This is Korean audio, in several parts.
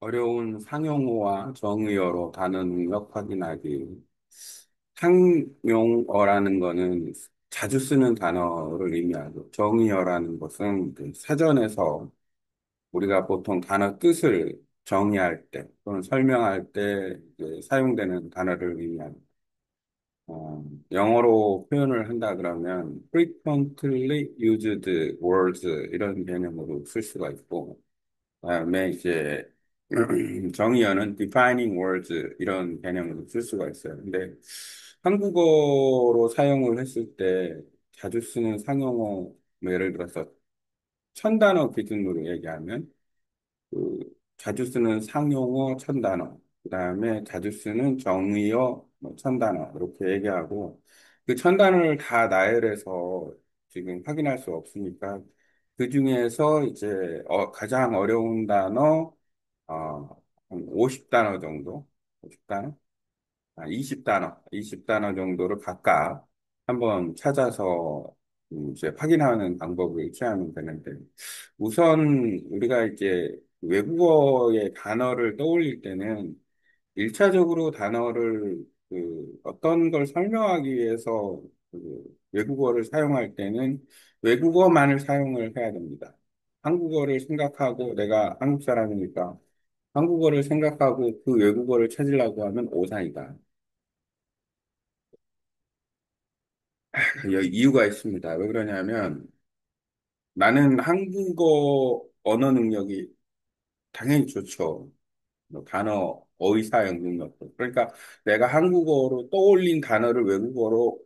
어려운 상용어와 정의어로 단어 능력 확인하기. 상용어라는 거는 자주 쓰는 단어를 의미하고, 정의어라는 것은 그 사전에서 우리가 보통 단어 뜻을 정의할 때 또는 설명할 때 이제 사용되는 단어를 의미합니다. 영어로 표현을 한다 그러면 frequently used words 이런 개념으로 쓸 수가 있고, 그다음에 이제 정의어는 defining words 이런 개념으로 쓸 수가 있어요. 근데 한국어로 사용을 했을 때 자주 쓰는 상용어, 뭐 예를 들어서 천 단어 기준으로 얘기하면 그 자주 쓰는 상용어 천 단어, 그다음에 자주 쓰는 정의어 뭐 천 단어 이렇게 얘기하고 그 천 단어를 다 나열해서 지금 확인할 수 없으니까 그 중에서 이제 가장 어려운 단어 한 50단어 정도, 50단어? 20단어 정도를 각각 한번 찾아서 이제 확인하는 방법을 취하면 되는데, 우선 우리가 이제 외국어의 단어를 떠올릴 때는 일차적으로 단어를 어떤 걸 설명하기 위해서 외국어를 사용할 때는 외국어만을 사용을 해야 됩니다. 한국어를 생각하고 내가 한국 사람이니까 한국어를 생각하고 그 외국어를 찾으려고 하면 오산이다. 이유가 있습니다. 왜 그러냐면 나는 한국어 언어 능력이 당연히 좋죠. 뭐 단어, 어휘 사용 능력도. 그러니까 내가 한국어로 떠올린 단어를 외국어로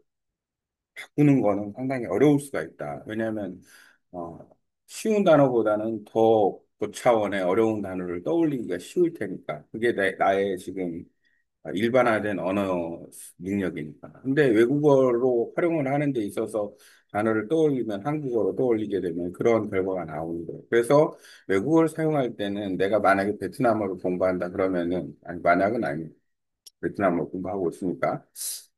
바꾸는 거는 상당히 어려울 수가 있다. 왜냐하면 어, 쉬운 단어보다는 더 고차원의 어려운 단어를 떠올리기가 쉬울 테니까. 그게 나의 지금 일반화된 언어 능력이니까. 근데 외국어로 활용을 하는 데 있어서 단어를 떠올리면 한국어로 떠올리게 되면 그런 결과가 나오는 거예요. 그래서 외국어를 사용할 때는 내가 만약에 베트남어를 공부한다 그러면은, 아니, 만약은 아니에요. 베트남어를 공부하고 있으니까.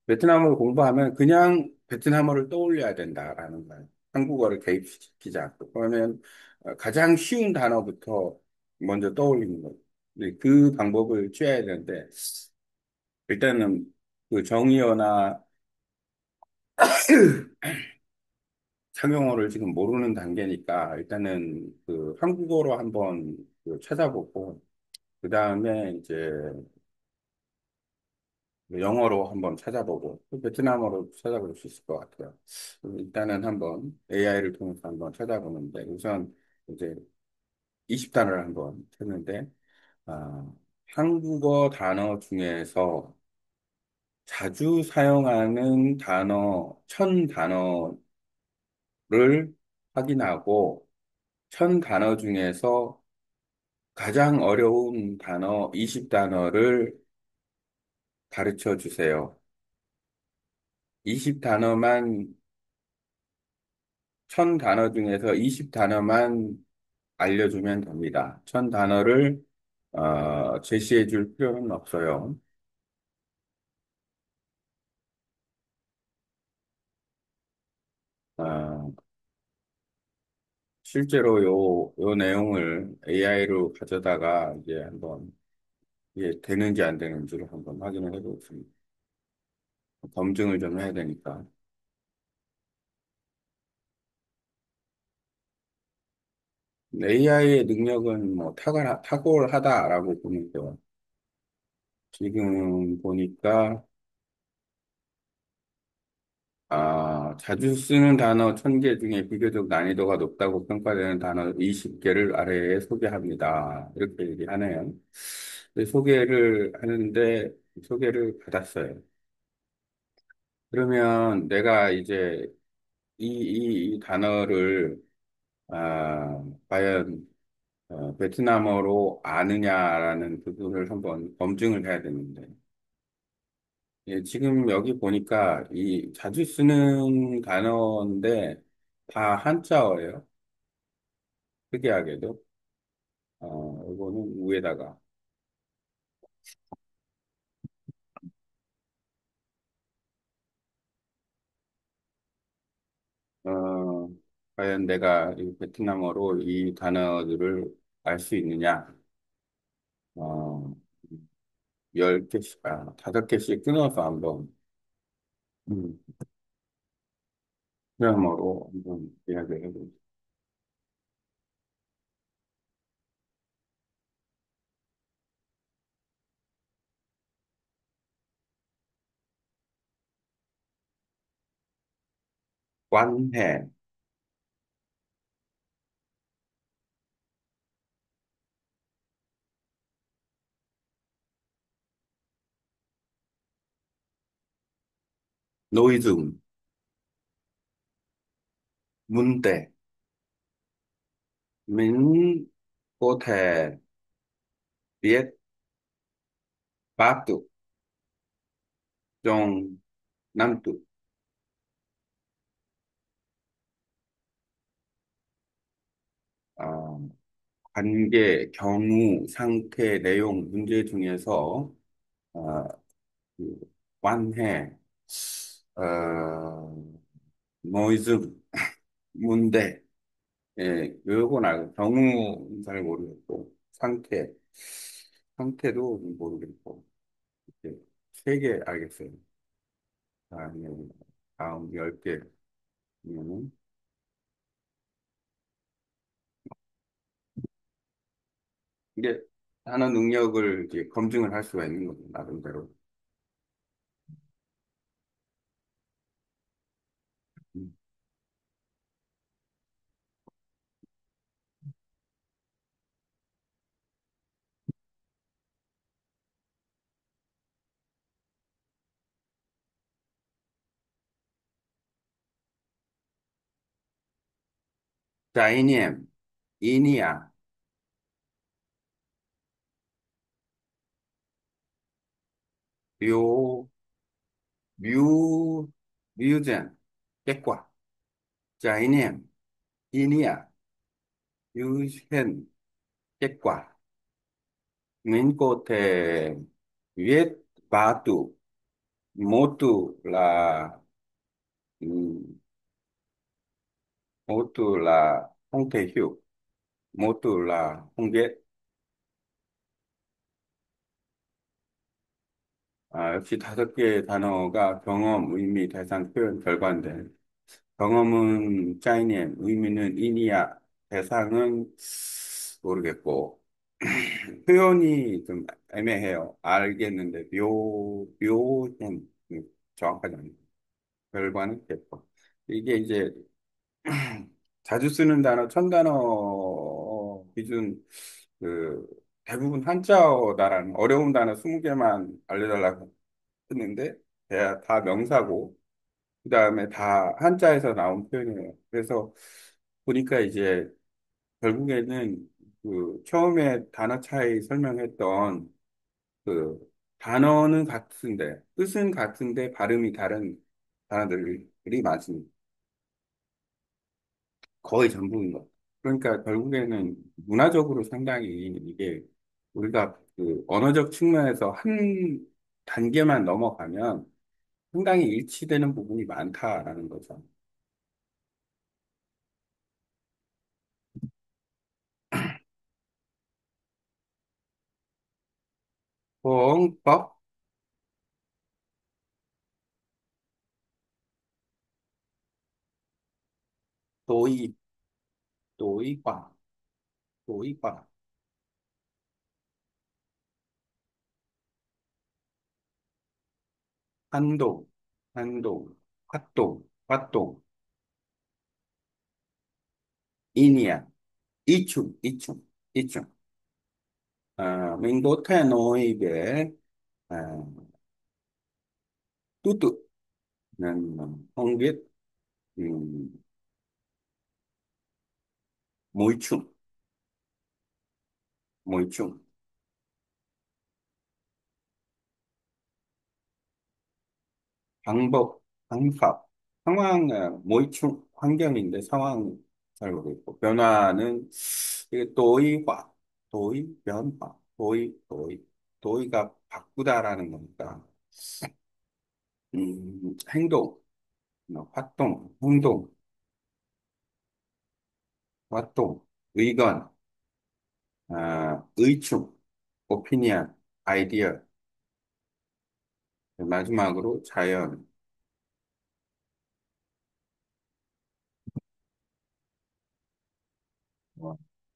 베트남어를 공부하면 그냥 베트남어를 떠올려야 된다라는 거예요. 한국어를 개입시키지 않고. 그러면 가장 쉬운 단어부터 먼저 떠올리는 거예요. 근데 그 방법을 취해야 되는데, 일단은 그 정의어나 상용어를 지금 모르는 단계니까 일단은 그 한국어로 한번 찾아보고 그 다음에 이제 영어로 한번 찾아보고 또 베트남어로 찾아볼 수 있을 것 같아요. 일단은 한번 AI를 통해서 한번 찾아보는데 우선 이제 20단어를 한번 찾는데 아, 한국어 단어 중에서 자주 사용하는 단어 1000단어를 확인하고 1000단어 중에서 가장 어려운 단어 20단어를 가르쳐 주세요. 20단어만, 1000단어 중에서 20단어만 알려주면 됩니다. 1000단어를 제시해 줄 필요는 없어요. 어, 실제로 요 내용을 AI로 가져다가 이제 한번 이게 되는지 안 되는지를 한번 확인을 해보겠습니다. 검증을 좀 해야 되니까. AI의 능력은 뭐 탁월하다라고 보는데요. 지금 보니까, 자주 쓰는 단어 1000개 중에 비교적 난이도가 높다고 평가되는 단어 20개를 아래에 소개합니다. 이렇게 얘기하네요. 근데 소개를 받았어요. 그러면 내가 이제 이 단어를, 과연 베트남어로 아느냐라는 부분을 한번 검증을 해야 되는데, 예, 지금 여기 보니까 이 자주 쓰는 단어인데 다 한자어예요. 특이하게도. 이거는 위에다가 어, 과연 내가 이 베트남어로 이 단어들을 알 수 있느냐? 어, 10개씩, 5개씩 끊어서 한번, 음, 드라마로 한번 이야기를 해보죠. 관해, 노이즘, 문대, 민, 꼬태, viết, bá tục, trong, năm tục, 어, 관계, 경우, 상태, 내용, 문제 중에서, 어, 그 관해, 어, 노이즘, 문대, 예, 요건 알고, 경우는 잘 모르겠고, 상태도 모르겠고, 이렇게 3개 알겠어요. 다음에, 다음 10개면은, 이게 단어 능력을 이제 검증을 할 수가 있는 거죠, 나름대로. 음. 자, 이니엠, 이니야, 묘, 뮤, 뮤젠, kết quả. 자, 이니엠, 이니야, 뮤젠, kết quả. Mình có thể viết ba từ. Một từ là một từ là không thể hiểu. Một từ là không biết. 역시 5개의 단어가 경험, 의미, 대상, 표현, 결과인데 경험은 짜이니엔, 의미는 이니야, 대상은 모르겠고 표현이 좀 애매해요. 알겠는데 묘hen 정확하지 않아요. 결과는 겠고 이게 이제 자주 쓰는 단어, 천단어 기준, 그, 대부분 한자어다라는 어려운 단어 20개만 알려달라고 했는데, 다 명사고, 그 다음에 다 한자에서 나온 표현이에요. 그래서 보니까 이제 결국에는 그 처음에 단어 차이 설명했던 그 단어는 같은데, 뜻은 같은데 발음이 다른 단어들이 많습니다. 거의 전부인 것. 그러니까 결국에는 문화적으로 상당히 이게 우리가 그 언어적 측면에서 한 단계만 넘어가면 상당히 일치되는 부분이 많다라는 거죠. 공법, 도의, 도의화, 도의화, 한동, 한동, 활동, 활동, 인이야, 이춤, 이춤, 이춤. mình có thể nói về à, tú tự nên không biết mối chung, mối chung. 방법, 방법, 상황, 모이충, 환경인데 상황 잘 모르겠고, 변화는, 이게 도의화, 도의, 변화, 도의가 바꾸다라는 거니까, 행동, 활동, 행동, 활동, 의건, 의충, opinion, idea. 마지막으로 자연.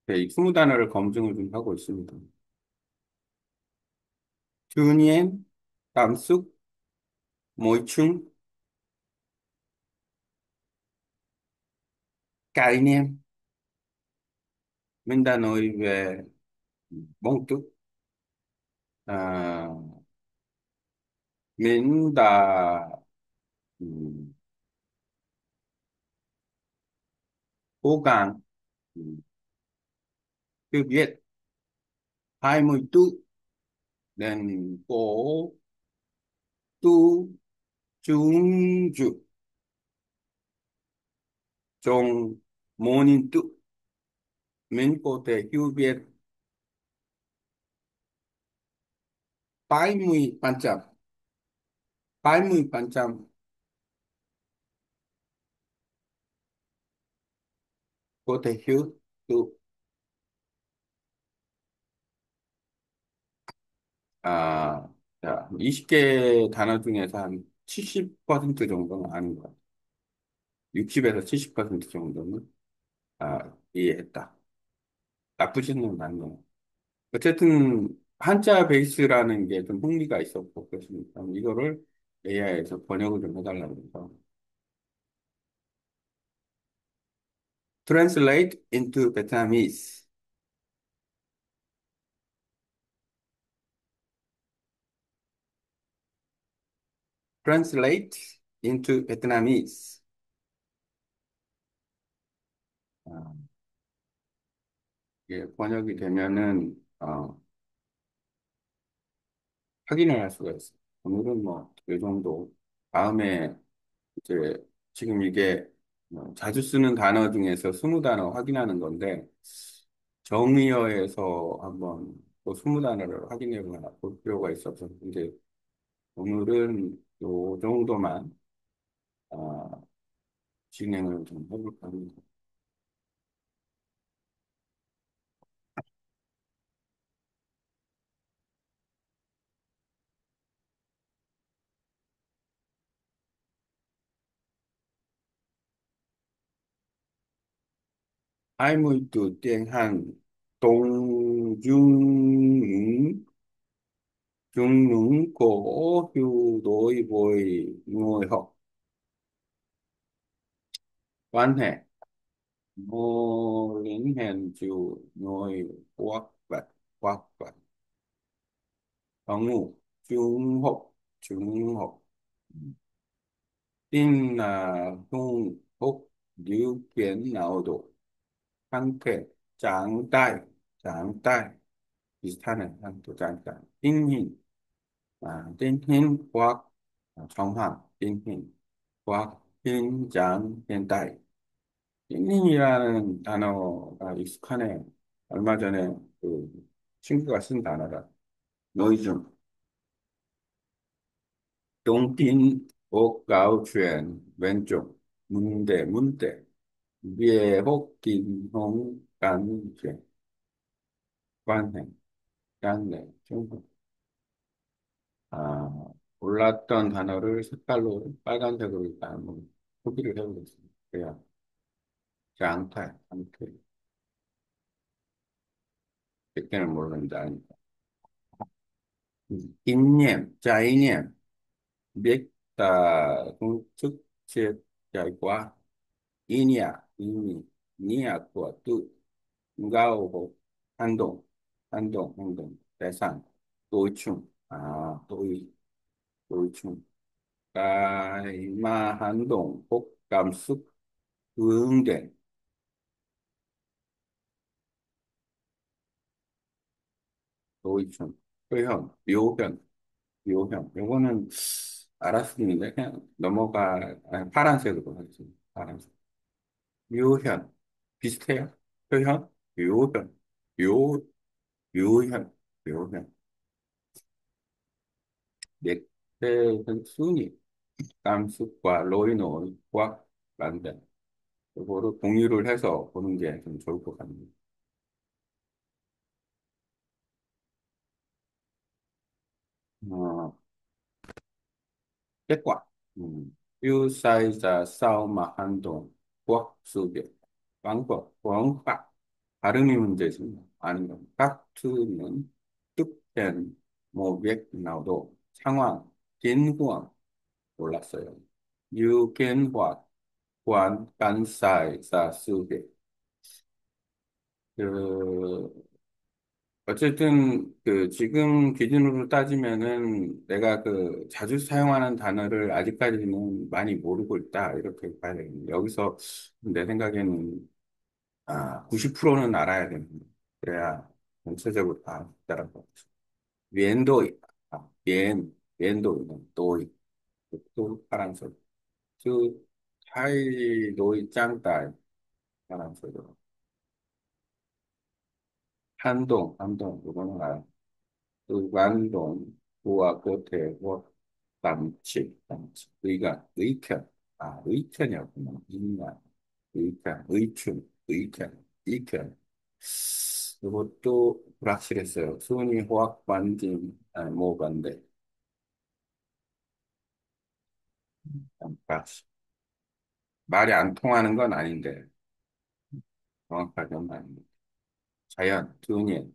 네, 이 20단어를 검증을 좀 하고 있습니다. Tự nhiên, cảm xúc, môi chung,概念. Mình đã nói về bông túc. À, mình đã ừm, cố gắng cứ viết 20 tu nên cố tu chung ju trong morning tu mình có thể hiểu biết 70% 70% có thể hiểu tu. 아, 자, 20개 단어 중에서 한 70% 정도는 아는 것 같아요. 60에서 70% 정도는 이해했다. 나쁘지는 않네요. 어쨌든 한자 베이스라는 게 좀 흥미가 있었고 그렇습니까? 이거를 AI에서 번역을 좀 해달라고 해서 translate into Vietnamese, translate into Vietnamese. 아, 이게 번역이 되면은 확인을 할 수가 있어요. 오늘은 뭐 이 정도. 다음에 이제 지금 이게 자주 쓰는 단어 중에서 20단어 확인하는 건데 정의어에서 한번 또 20단어를 확인해 볼 필요가 있어서 이제 오늘은 요 정도만 아, 진행을 좀 해볼까 합니다. Hai mươi tuổi tiền hành tôn dung những dung những cổ hữu đối với người học quan hệ mô liên hệ chủ người quốc vật ngụ trung học tin là hung húc điều kiện nào độ 상태 장달 비슷하네 한또 장달 띵힌 띵힌 과학 정확 띵힌 과학 빈장 현代띵힌이라는 단어가 익숙하네. 얼마 전에 그 친구가 쓴 단어라. 노이즘 동빈 옥가우추엔 왼쪽 문대 위에 혹긴홍 간제 관해 간내 중국 아 몰랐던 단어를 색깔로 빨간색으로 일단 한번 표기를 해보겠습니다. 그래야 장탈 그때는 모르는데 아니까 인념 자이념 biết công thức chia trải qua inia ini nia của tự gao của hành động tài sản đối chung đối chung cái mà hành động có cảm xúc hướng đến đối chung 표현 묘형 요거는 알았었는데 그냥 파란색으로 하겠습니다. 파란색 묘현 비슷해요. 표현 묘현 묘 묘현 묘현 넥타이는 순위 감수과 로이노과 만든 이거를 공유를 해서 보는 게 좀 좋을 것 같네요. 어, kết quả. Ưu sai ra sao mà hành động hoặc sự việc 방법,方法, 발음이 문제지. 아니면 깍투는 뜻된 뭐 việc nào đó 상황, tình huống 몰랐어요. You can what quan can sai ra sự việc. 그 어쨌든 그 지금 기준으로 따지면은 내가 그 자주 사용하는 단어를 아직까지는 많이 모르고 있다 이렇게 봐야 되겠네. 여기서 내 생각에는 90%는 알아야 됩니다. 그래야 전체적으로 다 따라가고. 웬도이, 웬도이는 도이, 또 파란색. 그 타이 도이 짱따이 파란색으로. 한동, 이거는 알아. 그 완동, 우와, 겉에, 뭐, 의견. 의견이었구나. 인간, 의견. 이것도 불확실했어요. 순위, 호학, 반진, 모반대. 불확실. 말이 안 통하는 건 아닌데, 정확하게는 아닙니다. 자연, 둔연,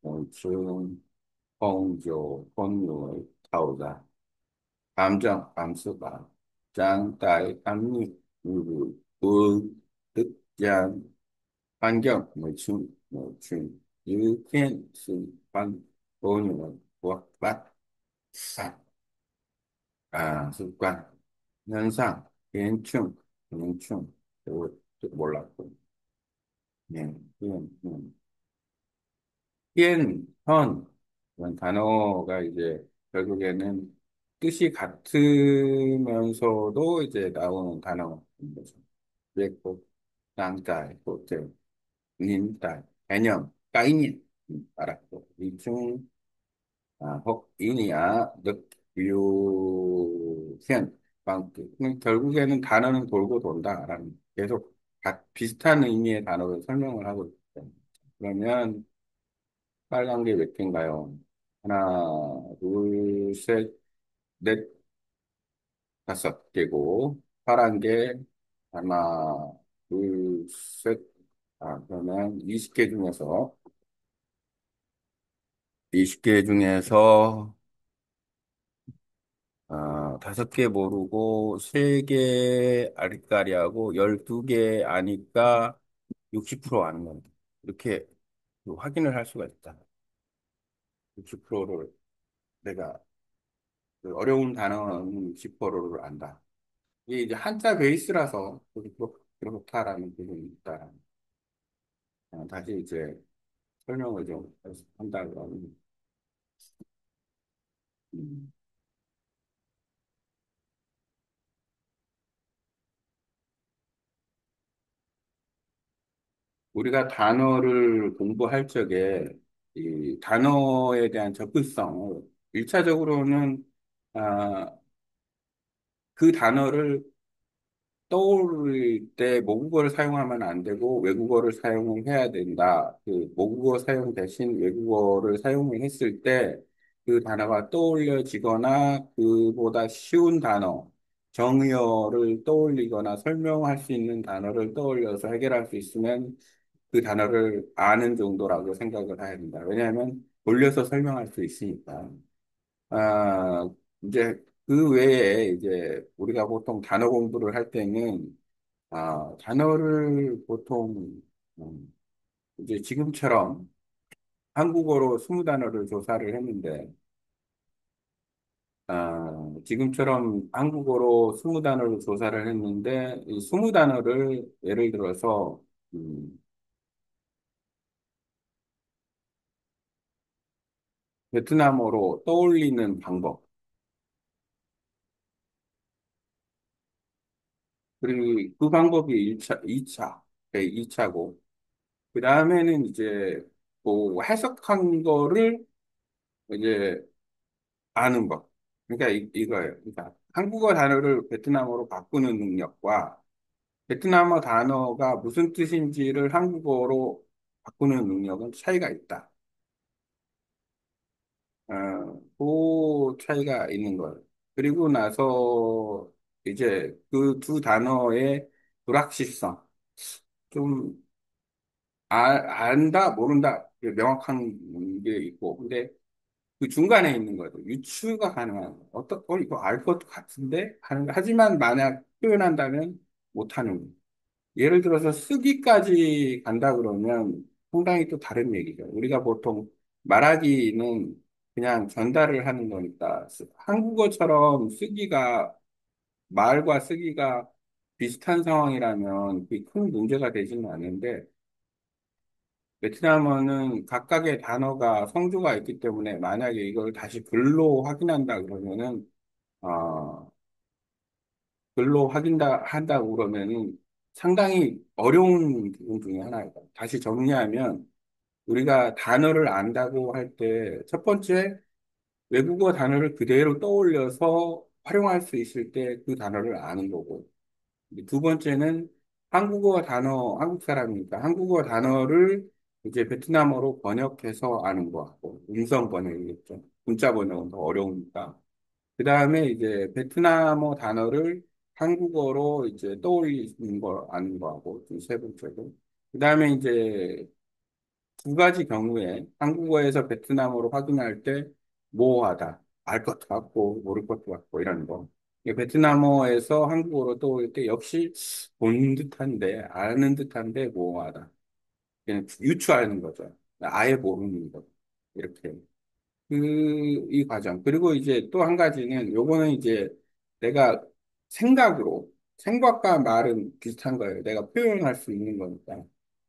곤충, 홍조, 혼유의 타오다. 감정, 감수가, 장따의 압력, 유부, 득장, 환경, 유캔, 습관, 본유, 맛, 습관, 현상, 연충, 이거 몰랐고, 예, 이런 단어가 이제 결국에는 뜻이 같으면서도 이제 나오는 단어인 거죠. 그랬고, 낭딸, 호텔, 닌딸, 개념, 까이닌, 알았고, 이중, 혹, 이니야, 늑, 류현, 방뜻. 결국에는 단어는 돌고 돈다라는 계속 비슷한 의미의 단어를 설명을 하고 있어요. 그러면 빨간 게 몇 개인가요? 하나, 둘, 셋, 넷, 다섯 개고, 파란 게 하나, 둘, 셋, 그러면 20개 중에서, 20개 중에서, 다섯 개 모르고, 세 개 아리까리하고, 12개 아니까 60% 아는 겁니다. 이렇게 확인을 할 수가 있다. 60%를 내가 그 어려운 단어는 60%를 안다. 이게 이제 한자 베이스라서 그렇다라는 부분이 있다. 다시 이제 설명을 좀 한다고 하면, 음, 우리가 단어를 공부할 적에 이 단어에 대한 접근성, 1차적으로는 그 단어를 떠오를 때 모국어를 사용하면 안 되고 외국어를 사용을 해야 된다. 그 모국어 사용 대신 외국어를 사용을 했을 때 그 단어가 떠올려지거나 그보다 쉬운 단어, 정의어를 떠올리거나 설명할 수 있는 단어를 떠올려서 해결할 수 있으면 그 단어를 아는 정도라고 생각을 해야 된다. 왜냐하면 돌려서 설명할 수 있으니까. 아, 이제 그 외에 이제 우리가 보통 단어 공부를 할 때는 단어를 보통 이제 지금처럼 한국어로 20단어를 조사를 했는데 지금처럼 한국어로 20단어를 조사를 했는데 이 20단어를 예를 들어서 베트남어로 떠올리는 방법 그리고 그 방법이 2차, 2차고 그 다음에는 이제 뭐 해석한 거를 이제 아는 법. 그러니까 이거예요. 그러니까 한국어 단어를 베트남어로 바꾸는 능력과 베트남어 단어가 무슨 뜻인지를 한국어로 바꾸는 능력은 차이가 있다. 그 차이가 있는 거예요. 그리고 나서 이제 그 두 단어의 불확실성, 좀 안다, 모른다, 명확한 게 있고, 근데 그 중간에 있는 거죠. 유추가 가능한 거. 이거 알 것 같은데? 하지만 만약 표현한다면 못하는 거. 예를 들어서 쓰기까지 간다 그러면 상당히 또 다른 얘기죠. 우리가 보통 말하기는 그냥 전달을 하는 거니까 한국어처럼 쓰기가 말과 쓰기가 비슷한 상황이라면 그게 큰 문제가 되지는 않는데 베트남어는 각각의 단어가 성조가 있기 때문에 만약에 이걸 다시 글로 확인한다 그러면은 어, 글로 한다고 그러면은 상당히 어려운 부분 중에 하나예요. 다시 정리하면 우리가 단어를 안다고 할 때 첫 번째 외국어 단어를 그대로 떠올려서 활용할 수 있을 때 그 단어를 아는 거고 두 번째는 한국 사람이니까 한국어 단어를 이제 베트남어로 번역해서 아는 거 같고, 음성 번역이겠죠. 문자 번역은 더 어려우니까. 그 다음에 이제 베트남어 단어를 한국어로 이제 떠올리는 걸 아는 거 하고, 세 번째로. 그 다음에 이제 두 가지 경우에 한국어에서 베트남어로 확인할 때 모호하다. 알 것도 같고 모를 것도 같고 이런 거. 이게 베트남어에서 한국어로 떠올 때 역시 본 듯한데 아는 듯한데 모호하다. 그냥 유추하는 거죠. 아예 모르는 거. 이렇게. 이 과정. 그리고 이제 또 한 가지는 요거는 이제 내가 생각과 말은 비슷한 거예요. 내가 표현할 수 있는 거니까.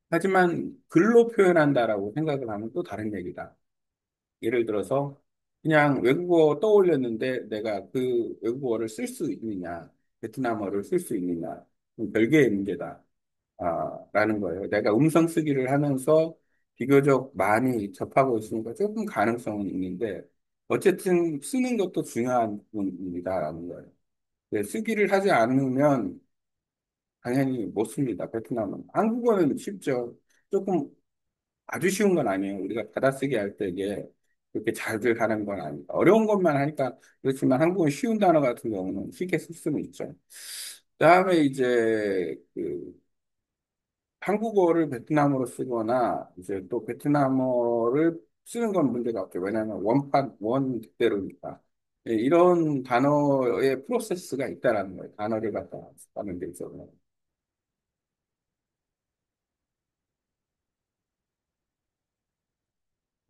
하지만 글로 표현한다라고 생각을 하면 또 다른 얘기다. 예를 들어서 그냥 외국어 떠올렸는데 내가 그 외국어를 쓸 수 있느냐, 베트남어를 쓸 수 있느냐, 별개의 문제다. 라는 거예요. 내가 음성 쓰기를 하면서 비교적 많이 접하고 있으니까 조금 가능성은 있는데 어쨌든 쓰는 것도 중요한 부분이다라는 거예요. 쓰기를 하지 않으면 당연히 못 씁니다. 베트남은. 한국어는 쉽죠. 조금 아주 쉬운 건 아니에요. 우리가 받아쓰기 할 때 이게 그렇게 잘들 하는 건 아니다. 어려운 것만 하니까 그렇지만 한국은 쉬운 단어 같은 경우는 쉽게 쓸 수는 있죠. 그다음에 이제 한국어를 베트남어로 쓰거나 이제 또 베트남어를 쓰는 건 문제가 없죠. 왜냐하면 원 그대로니까. 예, 이런 단어의 프로세스가 있다라는 거예요. 단어를 갖다 쓰는 데 있어서.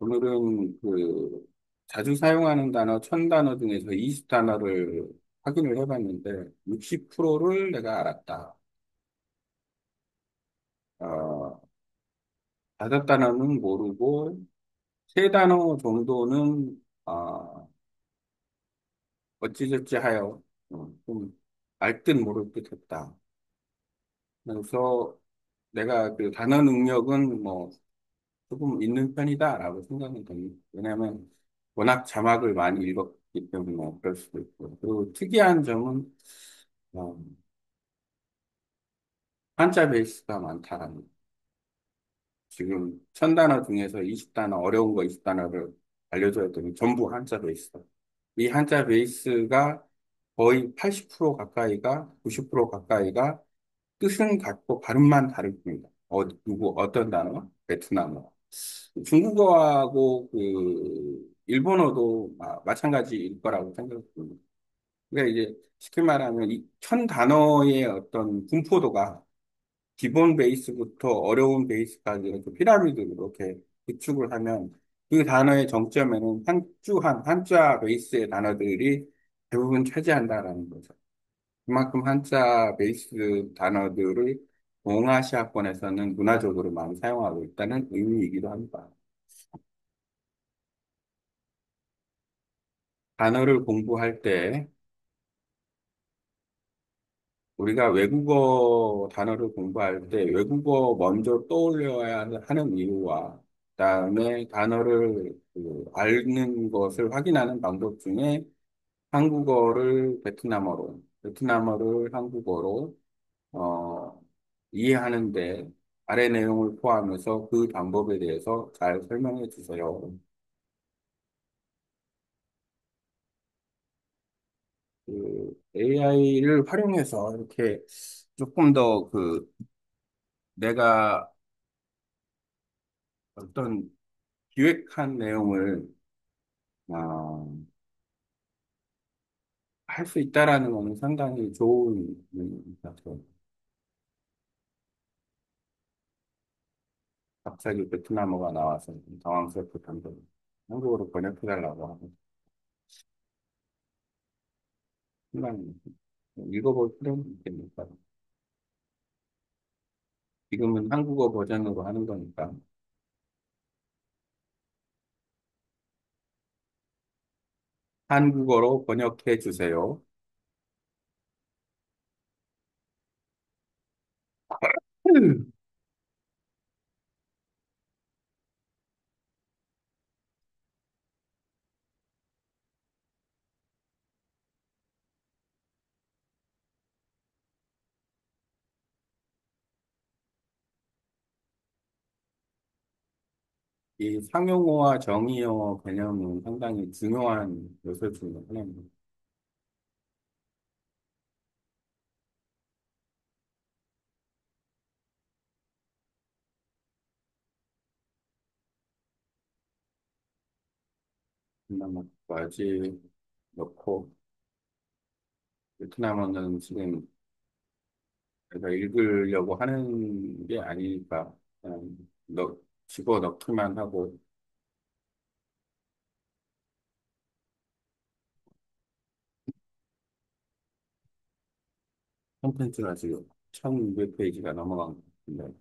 오늘은 자주 사용하는 단어 1000단어 중에서 20단어를 확인을 해봤는데 60%를 내가 알았다. 어, 5단어는 모르고 3단어 정도는 어찌저찌 하여 좀 알 듯 모를 듯 했다. 그래서 내가 그 단어 능력은 뭐 조금 있는 편이다라고 생각은 됩니다. 왜냐하면 워낙 자막을 많이 읽었기 때문에 그럴 수도 있고. 그리고 특이한 점은 어, 한자 베이스가 많다라는 거. 지금 1000단어 중에서 20단어 어려운 거 20단어를 알려줘야 되면 전부 한자 베이스. 이 한자 베이스가 거의 80% 가까이가 90% 가까이가 뜻은 같고 발음만 다를 뿐이다. 어떤 단어? 베트남어. 중국어하고 일본어도 마찬가지일 거라고 생각합니다. 그러니까 이제 쉽게 말하면 이 천 단어의 어떤 분포도가 기본 베이스부터 어려운 베이스까지 이렇게 피라미드로 이렇게 구축을 하면 그 단어의 정점에는 한자 베이스의 단어들이 대부분 차지한다라는 거죠. 그만큼 한자 베이스 단어들을 동아시아권에서는 문화적으로 많이 사용하고 있다는 의미이기도 합니다. 단어를 공부할 때 우리가 외국어 단어를 공부할 때 외국어 먼저 떠올려야 하는 이유와 그다음에 단어를 읽는 것을 확인하는 방법 중에 한국어를 베트남어를 한국어로 어, 이해하는데 아래 내용을 포함해서 그 방법에 대해서 잘 설명해 주세요. 그 AI를 활용해서 이렇게 조금 더 내가 어떤 기획한 내용을 할 수 있다라는 거는 상당히 좋은 것 같아요. 갑자기 베트남어가 나와서 좀 당황스럽게 한데 한국어로 번역해달라고 하고 순간 읽어볼 필요는 있겠니까. 지금은 한국어 버전으로 하는 거니까 한국어로 번역해 주세요. 이 상용어와 정의어 개념은 상당히 중요한 요소 중에 하나입니다. 베트남어까지 넣고 베트남어는 지금 제가 읽으려고 하는 게 아니니까 그냥 집어넣기만 하고 콘텐츠가 지금 1200페이지가 넘어간 것 같은데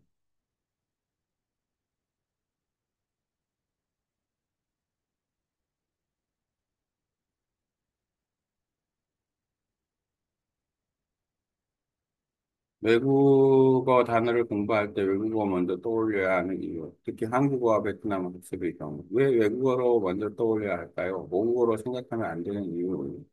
외국어 단어를 공부할 때 외국어 먼저 떠올려야 하는 이유, 특히 한국어와 베트남 학습의 경우, 왜 외국어로 먼저 떠올려야 할까요? 모국어로 생각하면 안 되는 이유.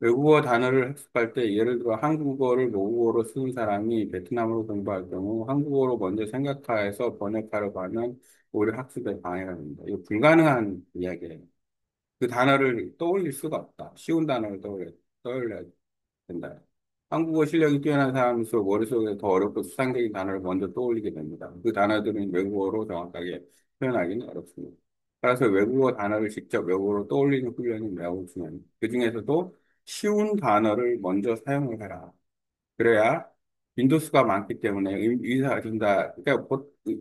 외국어 단어를 학습할 때 예를 들어 한국어를 모국어로 쓰는 사람이 베트남어로 공부할 경우 한국어로 먼저 생각해서 번역하려고 하면 오히려 학습에 방해가 됩니다. 이거 불가능한 이야기예요. 그 단어를 떠올릴 수가 없다. 쉬운 단어를 떠올려야 된다. 한국어 실력이 뛰어난 사람일수록 머릿속에 더 어렵고 수상적인 단어를 먼저 떠올리게 됩니다. 그 단어들은 외국어로 정확하게 표현하기는 어렵습니다. 따라서 외국어 단어를 직접 외국어로 떠올리는 훈련이 매우 중요합니다. 그중에서도 쉬운 단어를 먼저 사용을 해라. 그래야 빈도수가 많기 때문에 의사진다. 그러니까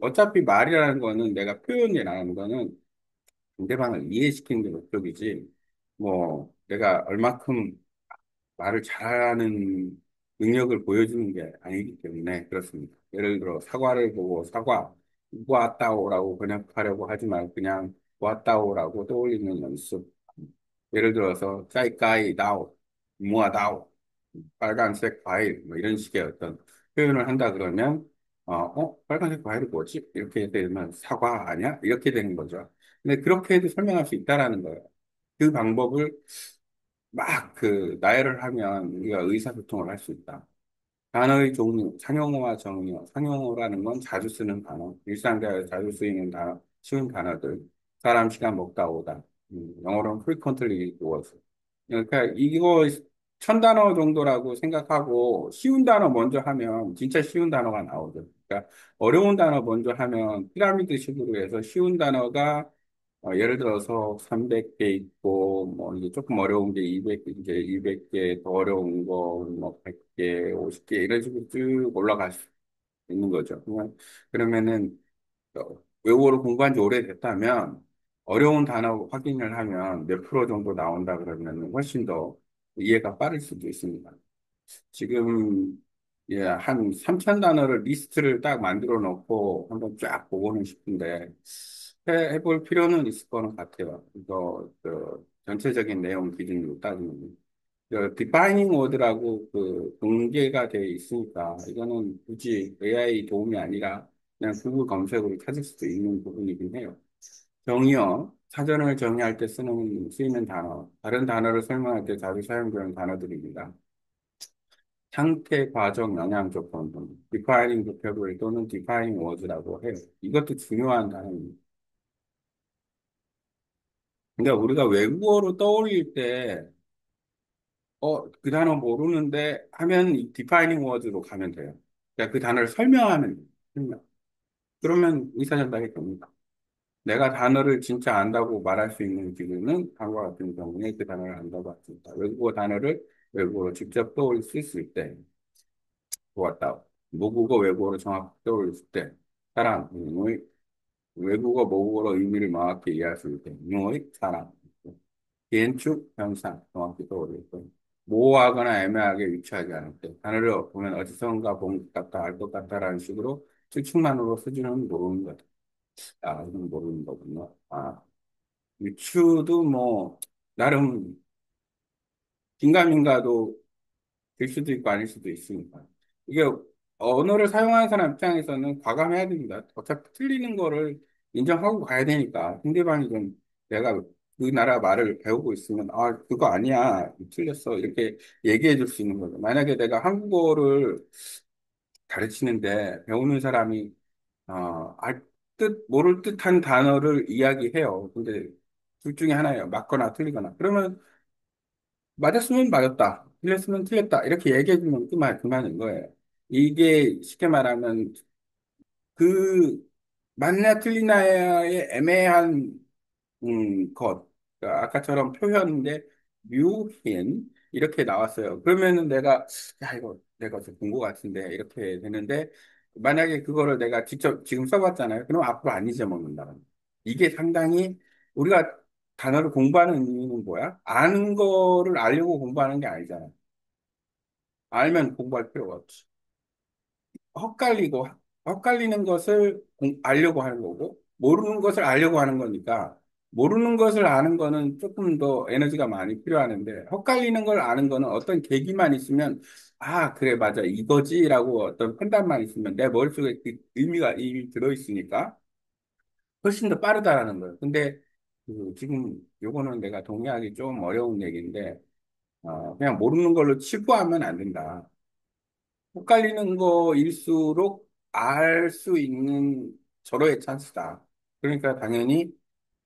어차피 말이라는 거는 내가 표현이라는 거는 상대방을 이해시키는 게 목적이지. 뭐 내가 얼마큼 말을 잘하는 능력을 보여주는 게 아니기 때문에 그렇습니다. 예를 들어 사과를 보고 사과, 보았다오라고 번역하려고 하지 말고 그냥 보았다오라고 떠올리는 연습. 예를 들어서 짜이까이 다오, 무아다오, 빨간색 과일 뭐 이런 식의 어떤 표현을 한다 그러면 빨간색 과일이 뭐지? 이렇게 되면 사과 아니야? 이렇게 되는 거죠. 근데 그렇게 해도 설명할 수 있다라는 거예요. 그 방법을 막 나열을 하면 우리가 의사소통을 할 수 있다. 단어의 종류, 상용어와 정의어. 상용어라는 건 자주 쓰는 단어, 일상대화에 자주 쓰이는 단어, 쉬운 단어들. 사람, 시간, 먹다, 오다. 영어로는 frequently words. 그러니까 이거 천 단어 정도라고 생각하고 쉬운 단어 먼저 하면 진짜 쉬운 단어가 나오죠. 그러니까 어려운 단어 먼저 하면 피라미드 식으로 해서 쉬운 단어가 예를 들어서 300개 있고, 뭐, 이제 조금 어려운 게 200, 이제 200개, 더 어려운 거, 뭐, 100개, 50개, 이런 식으로 쭉 올라갈 수 있는 거죠. 그러면은, 외국어를 공부한 지 오래됐다면, 어려운 단어 확인을 하면 몇 프로 정도 나온다 그러면 훨씬 더 이해가 빠를 수도 있습니다. 지금 예, 한 3천 단어를 리스트를 딱 만들어 놓고 한번 쫙 보고는 싶은데 해볼 필요는 있을 거는 같아요. 이거 전체적인 내용 기준으로 따지면 디파이닝 워드라고 공개가 돼 있으니까 이거는 굳이 AI 도움이 아니라 그냥 구글 검색으로 찾을 수도 있는 부분이긴 해요. 정의어, 사전을 정의할 때 쓰이는 단어, 다른 단어를 설명할 때 자주 사용되는 단어들입니다. 상태, 과정, 영향 조건, defining vocabulary 또는 defining words라고 해요. 이것도 중요한 단어입니다. 그러니까 우리가 외국어로 떠올릴 때 그 단어 모르는데 하면 이 defining word로 가면 돼요. 그러니까 그 단어를 설명하면 돼요. 설명. 그러면 의사전달이 됩니다. 내가 단어를 진짜 안다고 말할 수 있는 기준은 다음과 같은 경우에 그 단어를 안다고 할 수 있다. 외국어 단어를 외국어로 직접 떠올릴 수 있을 때, 좋았다. 모국어 외국어로 정확히 떠올릴 때, 사람의 외국어 모국어로 의미를 명확히 이해할 수 있을 때, 의 사람. 기행축 현상 정확히 떠올릴 때, 모호하거나 애매하게 위치하지 않을 때, 단어를 보면 어디선가 본 것 같다, 알 것 같다라는 식으로 추측만으로 수준은 모르는 거다. 아, 이건 모르는 거구나. 아, 유추도 뭐, 나름 긴가민가도 될 수도 있고 아닐 수도 있으니까. 이게 언어를 사용하는 사람 입장에서는 과감해야 됩니다. 어차피 틀리는 거를 인정하고 가야 되니까. 상대방이 좀 내가 그 나라 말을 배우고 있으면, 아, 그거 아니야. 틀렸어. 이렇게 얘기해 줄 수 있는 거죠. 만약에 내가 한국어를 가르치는데 배우는 사람이, 알 듯, 모를 듯한 단어를 이야기해요. 근데 둘 중에 하나예요. 맞거나 틀리거나. 그러면 맞았으면 맞았다. 틀렸으면 틀렸다. 이렇게 얘기해주면 그만인 거예요. 이게 쉽게 말하면 그 맞나 틀리나의 애매한 것. 그러니까 아까처럼 표현인데 묘힌 이렇게 나왔어요. 그러면은 내가 야 이거 내가 어디서 본것 같은데 이렇게 되는데 만약에 그거를 내가 직접 지금 써봤잖아요. 그럼 앞으로 안 잊어먹는다. 이게 상당히 우리가 단어를 공부하는 이유는 뭐야? 아는 거를 알려고 공부하는 게 아니잖아. 알면 공부할 필요가 없지. 헛갈리고, 헛갈리는 것을 알려고 하는 거고, 모르는 것을 알려고 하는 거니까, 모르는 것을 아는 거는 조금 더 에너지가 많이 필요하는데, 헛갈리는 걸 아는 거는 어떤 계기만 있으면, 아, 그래, 맞아, 이거지라고 어떤 판단만 있으면 내 머릿속에 그 의미가 이미 들어있으니까 훨씬 더 빠르다라는 거예요. 근데 지금 요거는 내가 동의하기 좀 어려운 얘기인데, 그냥 모르는 걸로 치부하면 안 된다. 헷갈리는 거일수록 알 수 있는 절호의 찬스다. 그러니까 당연히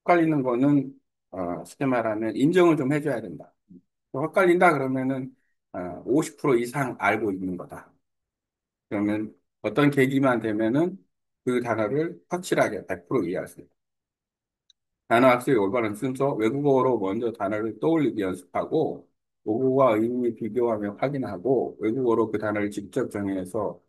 헷갈리는 거는 쉽게 말하면 인정을 좀 해줘야 된다. 헷갈린다 그러면은 50% 이상 알고 있는 거다. 그러면 어떤 계기만 되면은 그 단어를 확실하게 100% 이해할 수 있다. 단어 학습의 올바른 순서, 외국어로 먼저 단어를 떠올리기 연습하고, 모국어와 의미 비교하며 확인하고, 외국어로 그 단어를 직접 정의해서,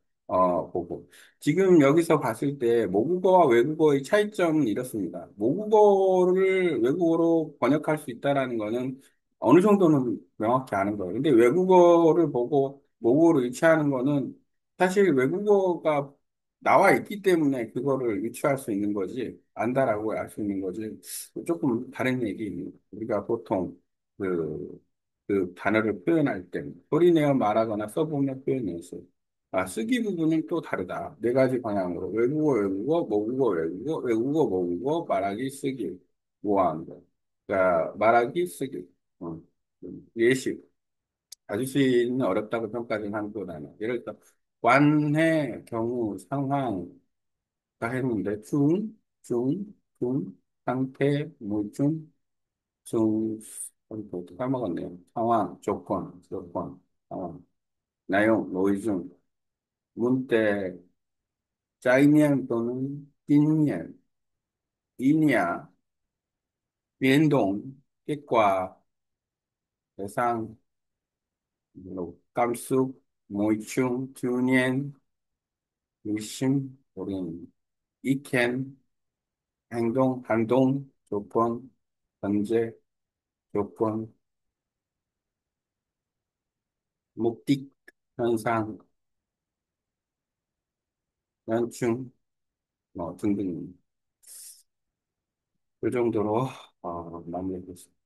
보고. 지금 여기서 봤을 때, 모국어와 외국어의 차이점은 이렇습니다. 모국어를 외국어로 번역할 수 있다라는 거는 어느 정도는 명확히 아는 거예요. 근데 외국어를 보고 모국어로 유치하는 거는 사실 외국어가 나와 있기 때문에 그거를 유추할 수 있는 거지, 안다라고 알 수 있는 거지, 조금 다른 얘기입니다. 우리가 보통 그, 그 단어를 표현할 때, 소리내어 말하거나 써보며 표현해서, 쓰기 부분은 또 다르다. 네 가지 방향으로. 외국어, 외국어, 모국어, 외국어, 외국어, 모국어, 말하기, 쓰기. 모호한 거. 그러니까 말하기, 쓰기. 어, 예식. 아저씨는 어렵다고 평가된 한국 단어. 예를 들어, 관해, 경우, 상황, 다 했는데, 상태, 무중, 또 까먹었네요. 상황, 상황, 내용, 노이중, 문때, 짜이니엔 또는 띠니엔, 이니아, 변동, kết quả, 대상, 감수, 모이충, 주니엔, 의심, 우린, 이켄, 행동, 한동, 조건, 전제, 조건, 목적, 현상, 연충, 뭐 등등 그 정도로 마무리하겠습니다.